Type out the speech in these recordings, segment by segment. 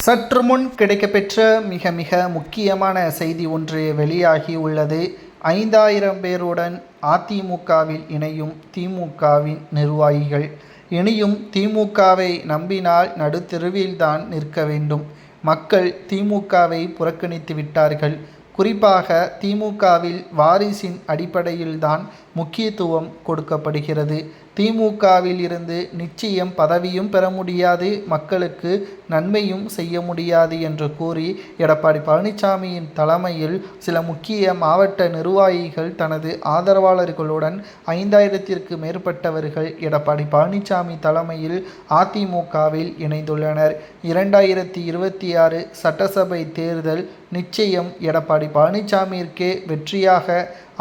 சற்று முன் கிடைக்கப்பெற்ற மிக மிக முக்கியமான செய்தி ஒன்று வெளியாகி உள்ளது. 5000 பேருடன் அதிமுகவில் இணையும் திமுகவின் நிர்வாகிகள். இனியும் திமுகவை நம்பினால் நடுத்தெருவில்தான் நிற்க வேண்டும். மக்கள் திமுகவை புறக்கணித்து விட்டார்கள். குறிப்பாக திமுகவில் வாரிசின் அடிப்படையில்தான் முக்கியத்துவம் கொடுக்கப்படுகிறது. திமுகவில் இருந்து நிச்சயம் பதவியும் பெற முடியாது, மக்களுக்கு நன்மையும் செய்ய முடியாது என்று கூறி எடப்பாடி பழனிசாமியின் தலைமையில் சில முக்கிய மாவட்ட நிர்வாகிகள் தனது ஆதரவாளர்களுடன் 5000த்திற்கு மேற்பட்டவர்கள் எடப்பாடி பழனிசாமி தலைமையில் அதிமுகவில் இணைந்துள்ளனர். 2026 சட்டசபை தேர்தல் நிச்சயம் எடப்பாடி பழனிசாமியிற்கே வெற்றியாக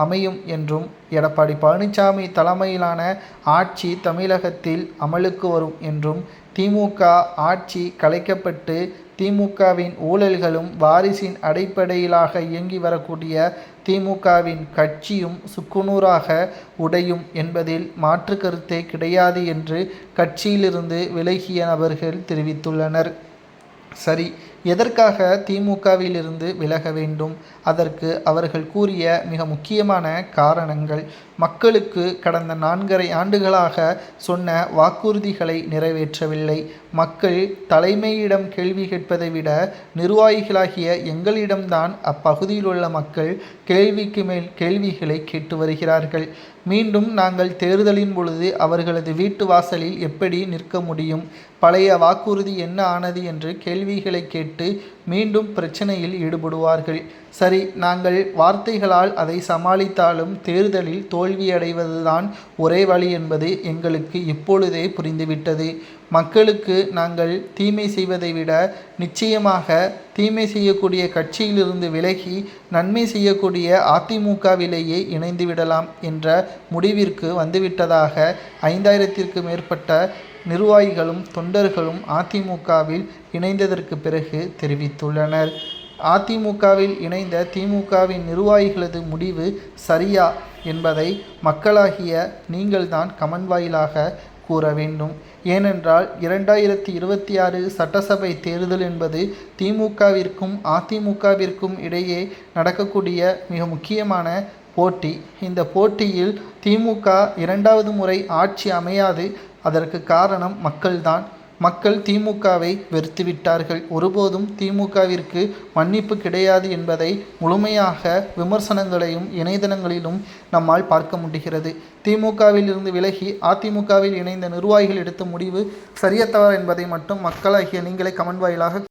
அமையும் என்றும், எடப்பாடி பழனிசாமி தலைமையிலான ஆட்சி தமிழகத்தில் அமலுக்கு வரும் என்றும், திமுக ஆட்சி கலைக்கப்பட்டு திமுகவின் ஊழல்களும் வாரிசின் அடிப்படையிலாக இயங்கி வரக்கூடிய திமுகவின் கட்சியும் சுக்குநூறாக உடையும் என்பதில் மாற்று கருத்தே கிடையாது என்று கட்சியிலிருந்து விலகிய நபர்கள் தெரிவித்துள்ளனர். சரி, எதற்காக திமுகவிலிருந்து விலக வேண்டும்? அதற்கு அவர்கள் கூறிய மிக முக்கியமான காரணங்கள்: மக்களுக்கு கடந்த 4½ ஆண்டுகளாக சொன்ன வாக்குறுதிகளை நிறைவேற்றவில்லை. மக்கள் தலைமையிடம் கேள்வி கேட்பதை விட நிர்வாகிகளாகிய எங்களிடம்தான் அப்பகுதியில் உள்ள மக்கள் கேள்விக்கு மேல் கேள்விகளை கேட்டு வருகிறார்கள். மீண்டும் நாங்கள் தேர்தலின் பொழுது அவர்களது வீட்டு வாசலில் எப்படி நிற்க முடியும்? பழைய வாக்குறுதி என்ன ஆனது என்று கேள்விகளை கேட்டு மீண்டும் பிரச்சனையில் ஈடுபடுவார்கள். சரி, நாங்கள் வார்த்தைகளால் அதை சமாளித்தாலும் தேர்தலில் தோல்வியடைவதுதான் ஒரே வழி என்பது எங்களுக்கு இப்பொழுதே புரிந்துவிட்டது. மக்களுக்கு நாங்கள் தீமை செய்வதை விட நிச்சயமாக தீமை செய்யக்கூடிய கட்சியிலிருந்து விலகி நன்மை செய்யக்கூடிய அதிமுகவிலேயே இணைந்துவிடலாம் என்ற முடிவிற்கு வந்துவிட்டதாக 5000த்திற்கு மேற்பட்ட நிர்வாகிகளும் தொண்டர்களும் அதிமுகவில் இணைந்ததற்கு பிறகு தெரிவித்துள்ளனர். அதிமுகவில் இணைந்த திமுகவின் நிர்வாகிகளது முடிவு சரியா என்பதை மக்களாகிய நீங்கள்தான் கமெண்ட் வாயிலாக கூற வேண்டும். ஏனென்றால் 2026 சட்டசபை தேர்தல் என்பது திமுகவிற்கும் அதிமுகவிற்கும் இடையே நடக்கக்கூடிய மிக முக்கியமான போட்டி. இந்த போட்டியில் திமுக 2வது முறை ஆட்சி அமையாது. அதற்கு காரணம் மக்கள்தான். மக்கள் திமுகவை வெறுத்துவிட்டார்கள். ஒருபோதும் திமுகவிற்கு மன்னிப்பு கிடையாது என்பதை முழுமையாக விமர்சனங்களையும் இணையதளங்களிலும் நம்மால் பார்க்க முடிகிறது. திமுகவில் இருந்து விலகி அதிமுகவில் இணைந்த நிர்வாகிகள் எடுத்த முடிவு சரியத்தவா என்பதை மட்டும் மக்களாகிய நீங்களே கமெண்ட் வாயிலாக